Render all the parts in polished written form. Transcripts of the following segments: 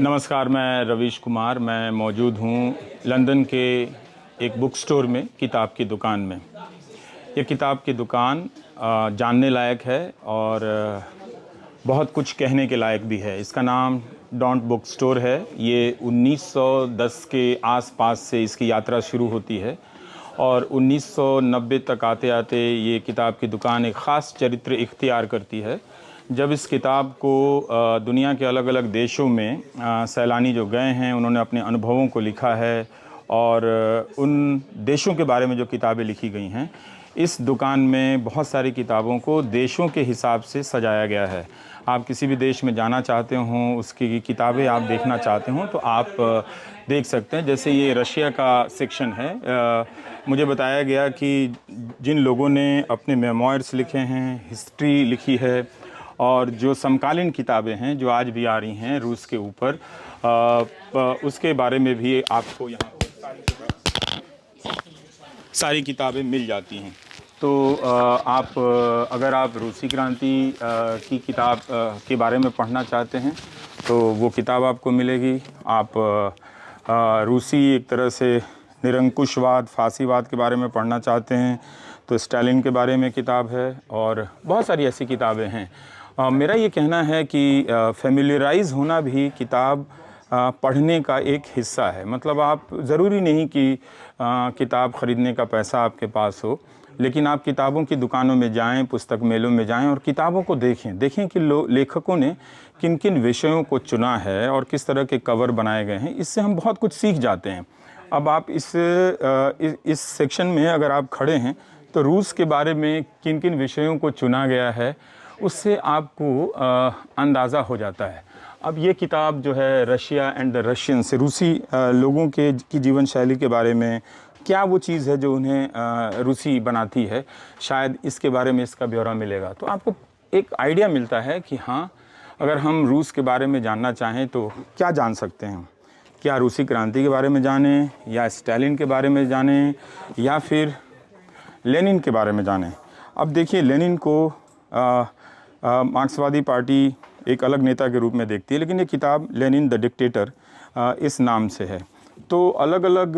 नमस्कार, मैं रवीश कुमार। मैं मौजूद हूँ लंदन के एक बुक स्टोर में, किताब की दुकान में। ये किताब की दुकान जानने लायक है और बहुत कुछ कहने के लायक भी है। इसका नाम डॉन्ट बुक स्टोर है। ये 1910 के आसपास से इसकी यात्रा शुरू होती है और 1990 तक आते आते ये किताब की दुकान एक ख़ास चरित्र इख्तियार करती है। जब इस किताब को दुनिया के अलग अलग देशों में सैलानी जो गए हैं उन्होंने अपने अनुभवों को लिखा है और उन देशों के बारे में जो किताबें लिखी गई हैं, इस दुकान में बहुत सारी किताबों को देशों के हिसाब से सजाया गया है। आप किसी भी देश में जाना चाहते हों, उसकी किताबें आप देखना चाहते हों तो आप देख सकते हैं। जैसे ये रशिया का सेक्शन है। मुझे बताया गया कि जिन लोगों ने अपने मेमोइर्स लिखे हैं, हिस्ट्री लिखी है और जो समकालीन किताबें हैं जो आज भी आ रही हैं रूस के ऊपर, उसके बारे में भी आपको यहाँ सारी किताबें मिल जाती हैं। तो आप अगर आप रूसी क्रांति की किताब के बारे में पढ़ना चाहते हैं तो वो किताब आपको मिलेगी। आप रूसी एक तरह से निरंकुशवाद, फांसीवाद के बारे में पढ़ना चाहते हैं तो स्टालिन के बारे में किताब है और बहुत सारी ऐसी किताबें हैं। मेरा ये कहना है कि फेमिलियराइज़ होना भी किताब पढ़ने का एक हिस्सा है। मतलब आप ज़रूरी नहीं कि किताब ख़रीदने का पैसा आपके पास हो, लेकिन आप किताबों की दुकानों में जाएं, पुस्तक मेलों में जाएं और किताबों को देखें कि लेखकों ने किन किन विषयों को चुना है और किस तरह के कवर बनाए गए हैं। इससे हम बहुत कुछ सीख जाते हैं। अब आप इस सेक्शन में अगर आप खड़े हैं तो रूस के बारे में किन किन विषयों को चुना गया है उससे आपको अंदाज़ा हो जाता है। अब ये किताब जो है रशिया एंड द रशियंस, रूसी लोगों की जीवन शैली के बारे में, क्या वो चीज़ है जो उन्हें रूसी बनाती है, शायद इसके बारे में इसका ब्यौरा मिलेगा। तो आपको एक आइडिया मिलता है कि हाँ, अगर हम रूस के बारे में जानना चाहें तो क्या जान सकते हैं। क्या रूसी क्रांति के बारे में जानें या स्टालिन के बारे में जानें या फिर लेनिन के बारे में जानें। अब देखिए, लेनिन को मार्क्सवादी पार्टी एक अलग नेता के रूप में देखती है, लेकिन ये किताब लेनिन द डिक्टेटर इस नाम से है। तो अलग अलग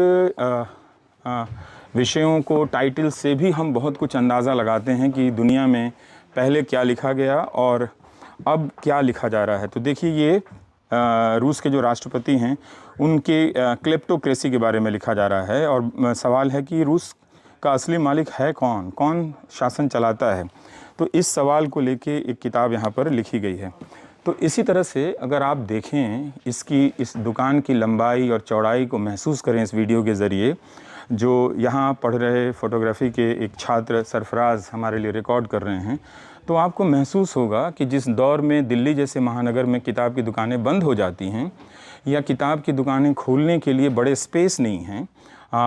विषयों को टाइटल से भी हम बहुत कुछ अंदाज़ा लगाते हैं कि दुनिया में पहले क्या लिखा गया और अब क्या लिखा जा रहा है। तो देखिए, ये रूस के जो राष्ट्रपति हैं उनके क्लेप्टोक्रेसी के बारे में लिखा जा रहा है और सवाल है कि रूस का असली मालिक है कौन, कौन शासन चलाता है। तो इस सवाल को लेके एक किताब यहाँ पर लिखी गई है। तो इसी तरह से अगर आप देखें इस दुकान की लंबाई और चौड़ाई को महसूस करें इस वीडियो के ज़रिए, जो यहाँ पढ़ रहे फ़ोटोग्राफ़ी के एक छात्र सरफराज हमारे लिए रिकॉर्ड कर रहे हैं, तो आपको महसूस होगा कि जिस दौर में दिल्ली जैसे महानगर में किताब की दुकानें बंद हो जाती हैं या किताब की दुकानें खोलने के लिए बड़े स्पेस नहीं हैं।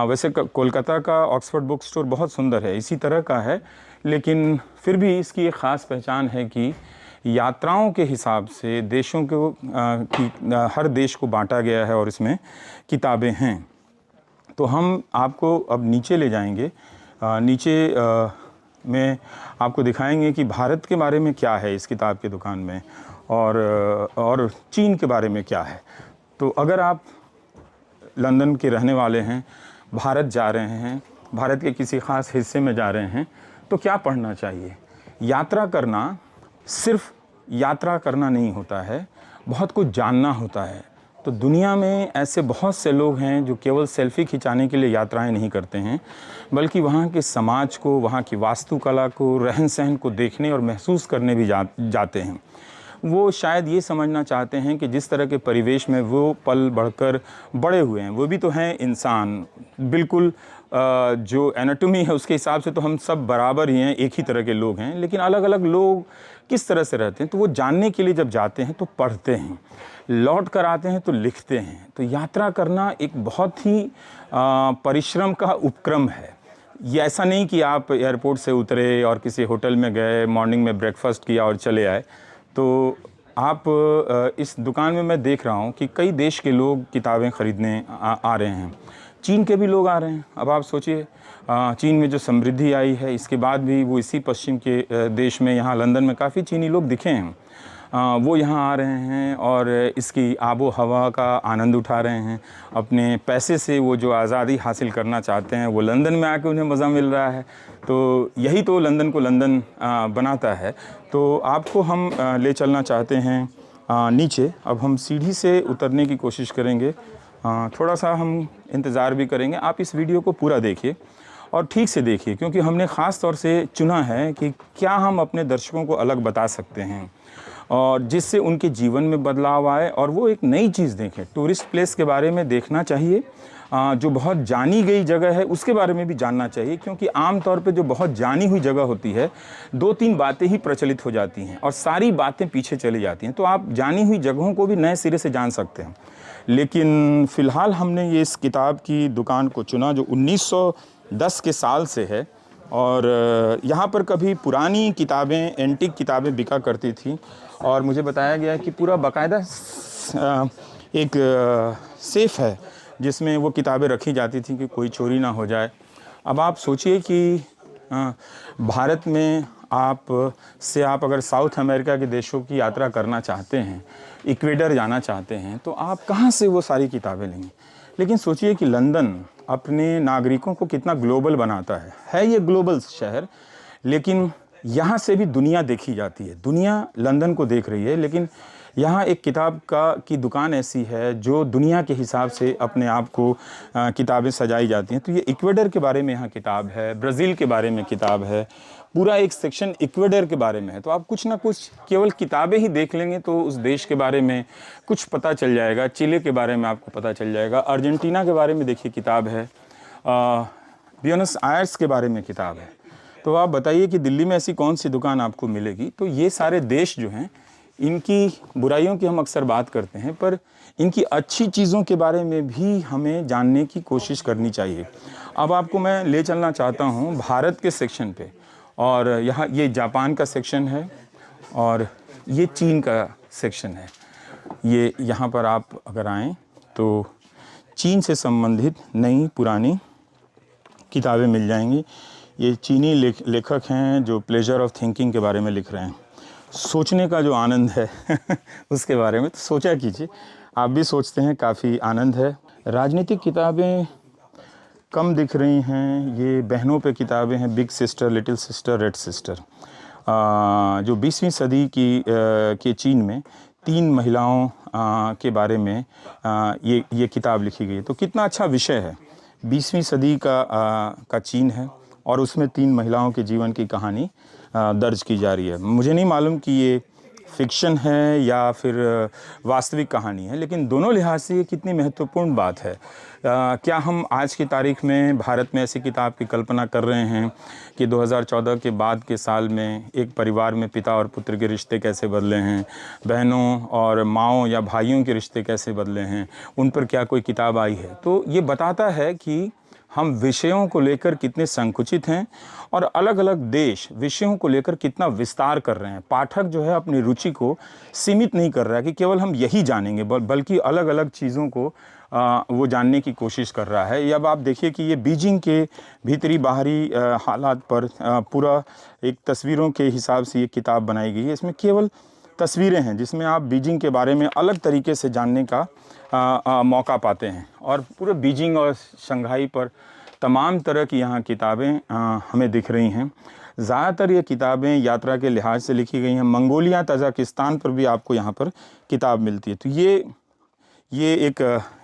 वैसे कोलकाता का ऑक्सफोर्ड बुक स्टोर बहुत सुंदर है, इसी तरह का है, लेकिन फिर भी इसकी एक ख़ास पहचान है कि यात्राओं के हिसाब से देशों को हर देश को बांटा गया है और इसमें किताबें हैं। तो हम आपको अब नीचे ले जाएंगे। नीचे में आपको दिखाएंगे कि भारत के बारे में क्या है इस किताब की दुकान में और चीन के बारे में क्या है। तो अगर आप लंदन के रहने वाले हैं, भारत जा रहे हैं, भारत के किसी ख़ास हिस्से में जा रहे हैं, तो क्या पढ़ना चाहिए। यात्रा करना सिर्फ यात्रा करना नहीं होता है, बहुत कुछ जानना होता है। तो दुनिया में ऐसे बहुत से लोग हैं जो केवल सेल्फ़ी खिंचाने के लिए यात्राएं नहीं करते हैं, बल्कि वहाँ के समाज को, वहाँ की वास्तुकला को, रहन सहन को देखने और महसूस करने भी जाते हैं। वो शायद ये समझना चाहते हैं कि जिस तरह के परिवेश में वो पल बढ़कर बड़े हुए हैं, वो भी तो हैं इंसान, बिल्कुल जो एनाटॉमी है उसके हिसाब से तो हम सब बराबर ही हैं, एक ही तरह के लोग हैं, लेकिन अलग अलग लोग किस तरह से रहते हैं। तो वो जानने के लिए जब जाते हैं तो पढ़ते हैं, लौट कर आते हैं तो लिखते हैं। तो यात्रा करना एक बहुत ही परिश्रम का उपक्रम है। ये ऐसा नहीं कि आप एयरपोर्ट से उतरे और किसी होटल में गए, मॉर्निंग में ब्रेकफास्ट किया और चले आए। तो आप इस दुकान में मैं देख रहा हूँ कि कई देश के लोग किताबें ख़रीदने आ रहे हैं। चीन के भी लोग आ रहे हैं। अब आप सोचिए, चीन में जो समृद्धि आई है, इसके बाद भी वो इसी पश्चिम के देश में, यहाँ लंदन में काफ़ी चीनी लोग दिखे हैं। वो यहाँ आ रहे हैं और इसकी आबो हवा का आनंद उठा रहे हैं। अपने पैसे से वो जो आज़ादी हासिल करना चाहते हैं वो लंदन में आके उन्हें मज़ा मिल रहा है। तो यही तो लंदन को लंदन बनाता है। तो आपको हम ले चलना चाहते हैं नीचे। अब हम सीढ़ी से उतरने की कोशिश करेंगे। थोड़ा सा हम इंतज़ार भी करेंगे। आप इस वीडियो को पूरा देखिए और ठीक से देखिए, क्योंकि हमने ख़ास तौर से चुना है कि क्या हम अपने दर्शकों को अलग बता सकते हैं और जिससे उनके जीवन में बदलाव आए और वो एक नई चीज़ देखें। टूरिस्ट प्लेस के बारे में देखना चाहिए, जो बहुत जानी गई जगह है उसके बारे में भी जानना चाहिए, क्योंकि आम तौर पे जो बहुत जानी हुई जगह होती है 2-3 बातें ही प्रचलित हो जाती हैं और सारी बातें पीछे चली जाती हैं। तो आप जानी हुई जगहों को भी नए सिरे से जान सकते हैं। लेकिन फ़िलहाल हमने ये इस किताब की दुकान को चुना जो 1910 के साल से है और यहाँ पर कभी पुरानी किताबें, एंटीक किताबें बिका करती थी और मुझे बताया गया कि पूरा बाकायदा एक सेफ़ है जिसमें वो किताबें रखी जाती थी कि कोई चोरी ना हो जाए। अब आप सोचिए कि भारत में आप अगर साउथ अमेरिका के देशों की यात्रा करना चाहते हैं, इक्वेडर जाना चाहते हैं, तो आप कहाँ से वो सारी किताबें लेंगे। लेकिन सोचिए कि लंदन अपने नागरिकों को कितना ग्लोबल बनाता है ये ग्लोबल शहर, लेकिन यहाँ से भी दुनिया देखी जाती है। दुनिया लंदन को देख रही है, लेकिन यहाँ एक किताब की दुकान ऐसी है जो दुनिया के हिसाब से अपने आप को किताबें सजाई जाती हैं। तो ये इक्वेडर के बारे में यहाँ किताब है, ब्राज़ील के बारे में किताब है, पूरा एक सेक्शन इक्वेडर के बारे में है। तो आप कुछ ना कुछ केवल किताबें ही देख लेंगे तो उस देश के बारे में कुछ पता चल जाएगा। चिली के बारे में आपको पता चल जाएगा, अर्जेंटीना के बारे में देखिए किताब है, ब्यूनस आयर्स के बारे में किताब है। तो आप बताइए कि दिल्ली में ऐसी कौन सी दुकान आपको मिलेगी। तो ये सारे देश जो हैं, इनकी बुराइयों की हम अक्सर बात करते हैं, पर इनकी अच्छी चीज़ों के बारे में भी हमें जानने की कोशिश करनी चाहिए। अब आपको मैं ले चलना चाहता हूँ भारत के सेक्शन पे, और यहाँ ये जापान का सेक्शन है और ये चीन का सेक्शन है। ये यहाँ पर आप अगर आएँ तो चीन से संबंधित नई पुरानी किताबें मिल जाएंगी। ये चीनी लेखक हैं जो प्लेजर ऑफ थिंकिंग के बारे में लिख रहे हैं। सोचने का जो आनंद है उसके बारे में तो सोचा कीजिए, आप भी सोचते हैं, काफ़ी आनंद है। राजनीतिक किताबें कम दिख रही हैं। ये बहनों पे किताबें हैं, big sister, little sister, red sister. जो 20वीं सदी के चीन में 3 महिलाओं के बारे में ये किताब लिखी गई है। तो कितना अच्छा विषय है। 20वीं सदी का चीन है और उसमें 3 महिलाओं के जीवन की कहानी दर्ज की जा रही है। मुझे नहीं मालूम कि ये फिक्शन है या फिर वास्तविक कहानी है, लेकिन दोनों लिहाज से ये कितनी महत्वपूर्ण बात है। क्या हम आज की तारीख में भारत में ऐसी किताब की कल्पना कर रहे हैं कि 2014 के बाद के साल में एक परिवार में पिता और पुत्र के रिश्ते कैसे बदले हैं, बहनों और माँओं या भाइयों के रिश्ते कैसे बदले हैं, उन पर क्या कोई किताब आई है। तो ये बताता है कि हम विषयों को लेकर कितने संकुचित हैं और अलग अलग देश विषयों को लेकर कितना विस्तार कर रहे हैं। पाठक जो है अपनी रुचि को सीमित नहीं कर रहा है कि केवल हम यही जानेंगे, बल्कि अलग अलग चीज़ों को वो जानने की कोशिश कर रहा है। अब आप देखिए कि ये बीजिंग के भीतरी बाहरी हालात पर पूरा एक तस्वीरों के हिसाब से ये किताब बनाई गई है। इसमें केवल तस्वीरें हैं जिसमें आप बीजिंग के बारे में अलग तरीके से जानने का मौका पाते हैं। और पूरे बीजिंग और शंघाई पर तमाम तरह की यहाँ किताबें हमें दिख रही हैं। ज़्यादातर ये किताबें यात्रा के लिहाज से लिखी गई हैं। मंगोलिया, तजाकिस्तान पर भी आपको यहाँ पर किताब मिलती है। तो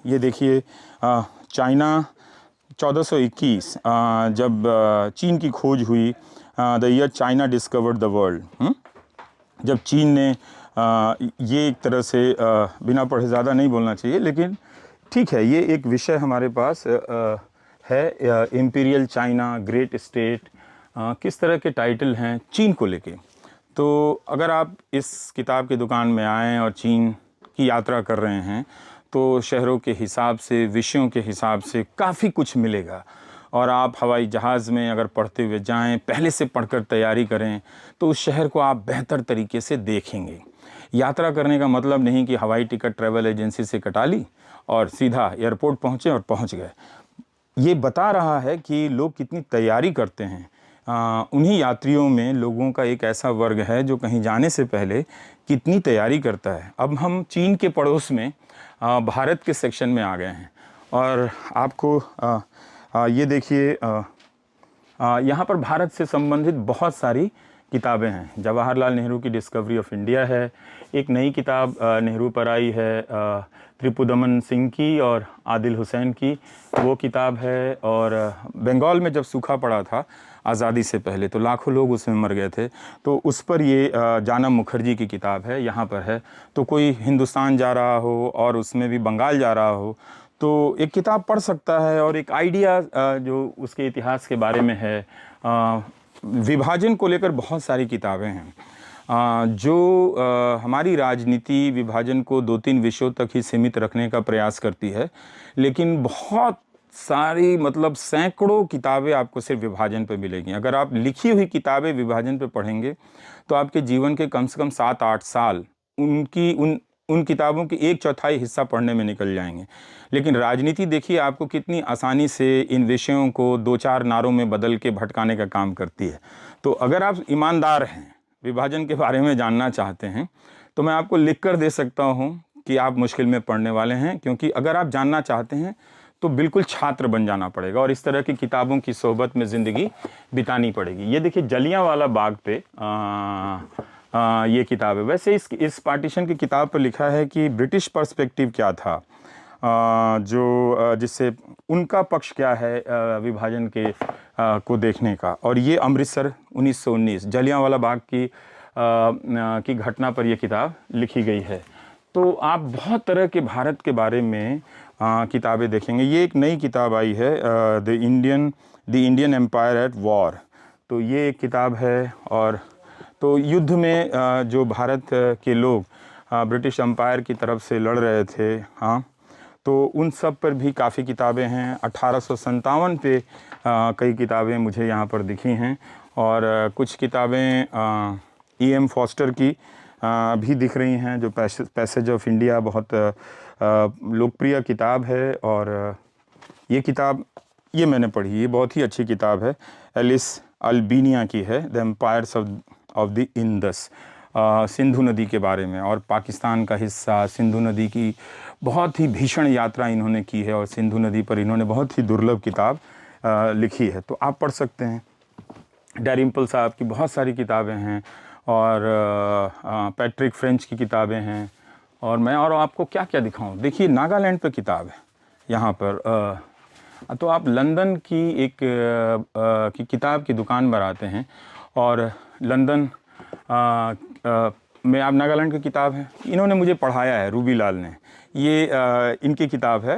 ये देखिए, चाइना 1421 जब चीन की खोज हुई, the year China discovered the world. जब चीन ने ये एक तरह से बिना पढ़े ज़्यादा नहीं बोलना चाहिए, लेकिन ठीक है, ये एक विषय हमारे पास है, इम्पीरियल चाइना, ग्रेट स्टेट, किस तरह के टाइटल हैं चीन को लेके। तो अगर आप इस किताब की दुकान में आएँ और चीन की यात्रा कर रहे हैं तो शहरों के हिसाब से, विषयों के हिसाब से काफ़ी कुछ मिलेगा। और आप हवाई जहाज़ में अगर पढ़ते हुए जाएं, पहले से पढ़कर तैयारी करें, तो उस शहर को आप बेहतर तरीके से देखेंगे। यात्रा करने का मतलब नहीं कि हवाई टिकट ट्रैवल एजेंसी से कटा ली और सीधा एयरपोर्ट पहुँचे और पहुँच गए। ये बता रहा है कि लोग कितनी तैयारी करते हैं उन्हीं यात्रियों में लोगों का एक ऐसा वर्ग है जो कहीं जाने से पहले कितनी तैयारी करता है। अब हम चीन के पड़ोस में भारत के सेक्शन में आ गए हैं और आपको ये देखिए, यहाँ पर भारत से संबंधित बहुत सारी किताबें हैं। जवाहरलाल नेहरू की डिस्कवरी ऑफ इंडिया है, एक नई किताब नेहरू पर आई है त्रिपुदमन सिंह की और आदिल हुसैन की, वो किताब है। और बंगाल में जब सूखा पड़ा था आज़ादी से पहले तो लाखों लोग उसमें मर गए थे, तो उस पर ये जानम मुखर्जी की किताब है, यहाँ पर है। तो कोई हिंदुस्तान जा रहा हो और उसमें भी बंगाल जा रहा हो तो एक किताब पढ़ सकता है और एक आइडिया जो उसके इतिहास के बारे में है। विभाजन को लेकर बहुत सारी किताबें हैं जो हमारी राजनीति विभाजन को 2-3 विषयों तक ही सीमित रखने का प्रयास करती है, लेकिन बहुत सारी मतलब सैकड़ों किताबें आपको सिर्फ विभाजन पे मिलेंगी। अगर आप लिखी हुई किताबें विभाजन पे पढ़ेंगे तो आपके जीवन के कम से कम 7-8 साल उन किताबों की 1/4 हिस्सा पढ़ने में निकल जाएंगे। लेकिन राजनीति देखिए आपको कितनी आसानी से इन विषयों को 2-4 नारों में बदल के भटकाने का काम करती है। तो अगर आप ईमानदार हैं, विभाजन के बारे में जानना चाहते हैं, तो मैं आपको लिख कर दे सकता हूं कि आप मुश्किल में पड़ने वाले हैं, क्योंकि अगर आप जानना चाहते हैं तो बिल्कुल छात्र बन जाना पड़ेगा और इस तरह की किताबों की सोहबत में ज़िंदगी बितानी पड़ेगी। ये देखिए जलियांवाला बाग पे ये किताब है। वैसे इस पार्टीशन की किताब पर लिखा है कि ब्रिटिश पर्सपेक्टिव क्या था, जो जिससे उनका पक्ष क्या है विभाजन के को देखने का। और ये अमृतसर 1919 जलियांवाला बाग की घटना पर यह किताब लिखी गई है। तो आप बहुत तरह के भारत के बारे में किताबें देखेंगे। ये एक नई किताब आई है the Indian empire at war, तो ये एक किताब है। और तो युद्ध में जो भारत के लोग ब्रिटिश एम्पायर की तरफ से लड़ रहे थे, हाँ, तो उन सब पर भी काफ़ी किताबें हैं। 1857 पे कई किताबें मुझे यहाँ पर दिखी हैं और कुछ किताबें E.M. फॉस्टर की भी दिख रही हैं, जो पैसेज ऑफ इंडिया बहुत लोकप्रिय किताब है। और ये किताब ये मैंने पढ़ी, ये बहुत ही अच्छी किताब है, एलिस अल्बीनिया की है, the empires of the Indus, Sindhu नदी के बारे में और पाकिस्तान का हिस्सा। सिंधु नदी की बहुत ही भीषण यात्रा इन्होंने की है और सिंधु नदी पर इन्होंने बहुत ही दुर्लभ किताब लिखी है, तो आप पढ़ सकते हैं। डैरिम्पल साहब की बहुत सारी किताबें हैं और पैट्रिक फ्रेंच की किताबें हैं। और मैं और आपको क्या क्या दिखाऊं, देखिए नागालैंड पे किताब है यहाँ पर। तो आप लंदन की एक की किताब की दुकान पर आते हैं और लंदन में आप नागालैंड की किताब है, इन्होंने मुझे पढ़ाया है, रूबी लाल ने। ये इनकी किताब है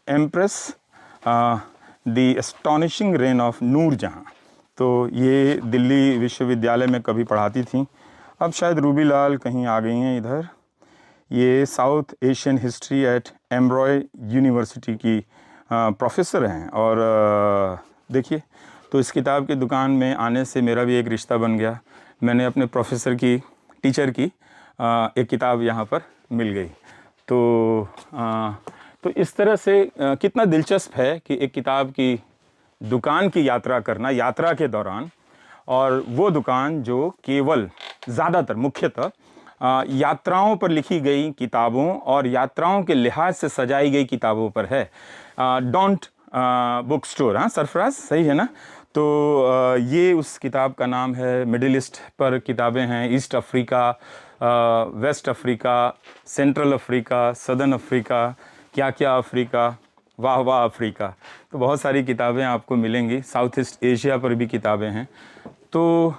empress the astonishing reign of Nurjahan. तो ये दिल्ली विश्वविद्यालय में कभी पढ़ाती थी, अब शायद रूबी लाल कहीं आ गई हैं इधर। ये south Asian history eight एम्ब्रॉय university की प्रोफेसर हैं। और देखिए, तो इस किताब की दुकान में आने से मेरा भी एक रिश्ता बन गया। मैंने अपने प्रोफेसर की, टीचर की एक किताब यहाँ पर मिल गई। तो इस तरह से कितना दिलचस्प है कि एक किताब की दुकान की यात्रा करना यात्रा के दौरान, और वो दुकान जो केवल ज़्यादातर मुख्यतः यात्राओं पर लिखी गई किताबों और यात्राओं के लिहाज से सजाई गई किताबों पर है। डोंट बुक स्टोर, हाँ सरफराज सही है ना। तो ये उस किताब का नाम है। मिडिल ईस्ट पर किताबें हैं, east Africa, west Africa, central Africa, southern Africa, क्या क्या अफ्रीका, वाह वाह अफ्रीका। तो बहुत सारी किताबें आपको मिलेंगी। साउथ ईस्ट एशिया पर भी किताबें हैं। तो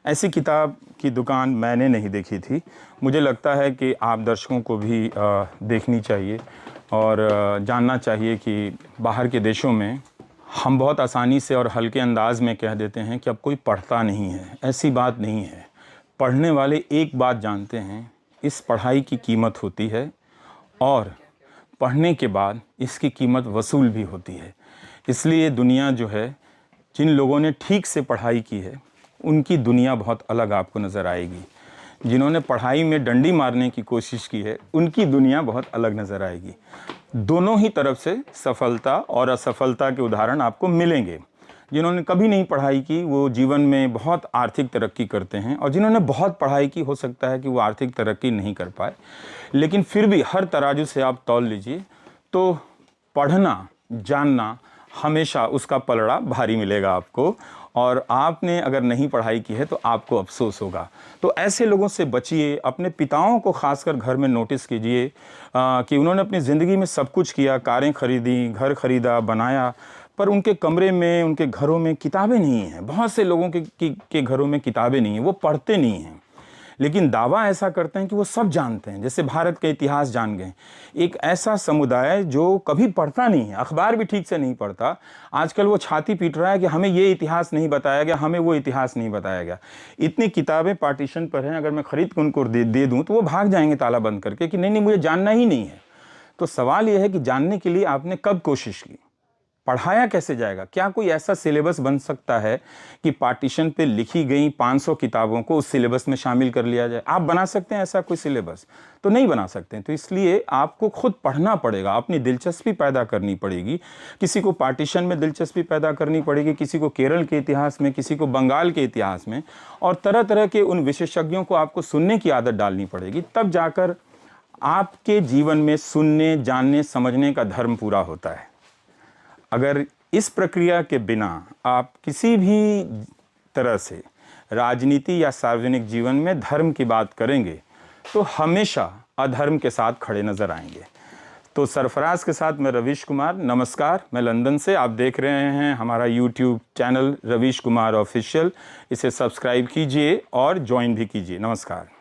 ऐसी किताब की दुकान मैंने नहीं देखी थी। मुझे लगता है कि आप दर्शकों को भी देखनी चाहिए और जानना चाहिए कि बाहर के देशों में हम बहुत आसानी से और हल्के अंदाज में कह देते हैं कि अब कोई पढ़ता नहीं है। ऐसी बात नहीं है। पढ़ने वाले एक बात जानते हैं, इस पढ़ाई की कीमत होती है और पढ़ने के बाद इसकी कीमत वसूल भी होती है। इसलिए दुनिया जो है, जिन लोगों ने ठीक से पढ़ाई की है उनकी दुनिया बहुत अलग आपको नज़र आएगी। जिन्होंने पढ़ाई में डंडी मारने की कोशिश की है उनकी दुनिया बहुत अलग नज़र आएगी। दोनों ही तरफ से सफलता और असफलता के उदाहरण आपको मिलेंगे। जिन्होंने कभी नहीं पढ़ाई की वो जीवन में बहुत आर्थिक तरक्की करते हैं, और जिन्होंने बहुत पढ़ाई की हो सकता है कि वो आर्थिक तरक्की नहीं कर पाए। लेकिन फिर भी हर तराजू से आप तौल लीजिए तो पढ़ना, जानना, हमेशा उसका पलड़ा भारी मिलेगा आपको, और आपने अगर नहीं पढ़ाई की है तो आपको अफसोस होगा। तो ऐसे लोगों से बचिए। अपने पिताओं को खासकर घर में नोटिस कीजिए कि उन्होंने अपनी ज़िंदगी में सब कुछ किया, कारें खरीदी, घर खरीदा, बनाया, पर उनके कमरे में, उनके घरों में किताबें नहीं हैं। बहुत से लोगों के घरों में किताबें नहीं हैं, वो पढ़ते नहीं हैं, लेकिन दावा ऐसा करते हैं कि वो सब जानते हैं, जैसे भारत का इतिहास जान गए। एक ऐसा समुदाय जो कभी पढ़ता नहीं है, अखबार भी ठीक से नहीं पढ़ता, आजकल वो छाती पीट रहा है कि हमें ये इतिहास नहीं बताया गया, हमें वो इतिहास नहीं बताया गया। इतनी किताबें पार्टीशन पर हैं, अगर मैं खरीद के उनको दे दूँ तो वो भाग जाएंगे ताला बंद करके कि नहीं नहीं मुझे जानना ही नहीं है। तो सवाल यह है कि जानने के लिए आपने कब कोशिश की, पढ़ाया कैसे जाएगा? क्या कोई ऐसा सिलेबस बन सकता है कि पार्टीशन पे लिखी गई 500 किताबों को उस सिलेबस में शामिल कर लिया जाए? आप बना सकते हैं ऐसा कोई सिलेबस? तो नहीं बना सकते हैं। तो इसलिए आपको खुद पढ़ना पड़ेगा, अपनी दिलचस्पी पैदा करनी पड़ेगी। किसी को पार्टीशन में दिलचस्पी पैदा करनी पड़ेगी, किसी को केरल के इतिहास में, किसी को बंगाल के इतिहास में, और तरह तरह के उन विशेषज्ञों को आपको सुनने की आदत डालनी पड़ेगी। तब जाकर आपके जीवन में सुनने, जानने, समझने का धर्म पूरा होता है। अगर इस प्रक्रिया के बिना आप किसी भी तरह से राजनीति या सार्वजनिक जीवन में धर्म की बात करेंगे तो हमेशा अधर्म के साथ खड़े नजर आएंगे। तो सरफराज के साथ मैं रवीश कुमार, नमस्कार। मैं लंदन से, आप देख रहे हैं हमारा YouTube channel Ravish Kumar official. इसे सब्सक्राइब कीजिए और ज्वाइन भी कीजिए। नमस्कार।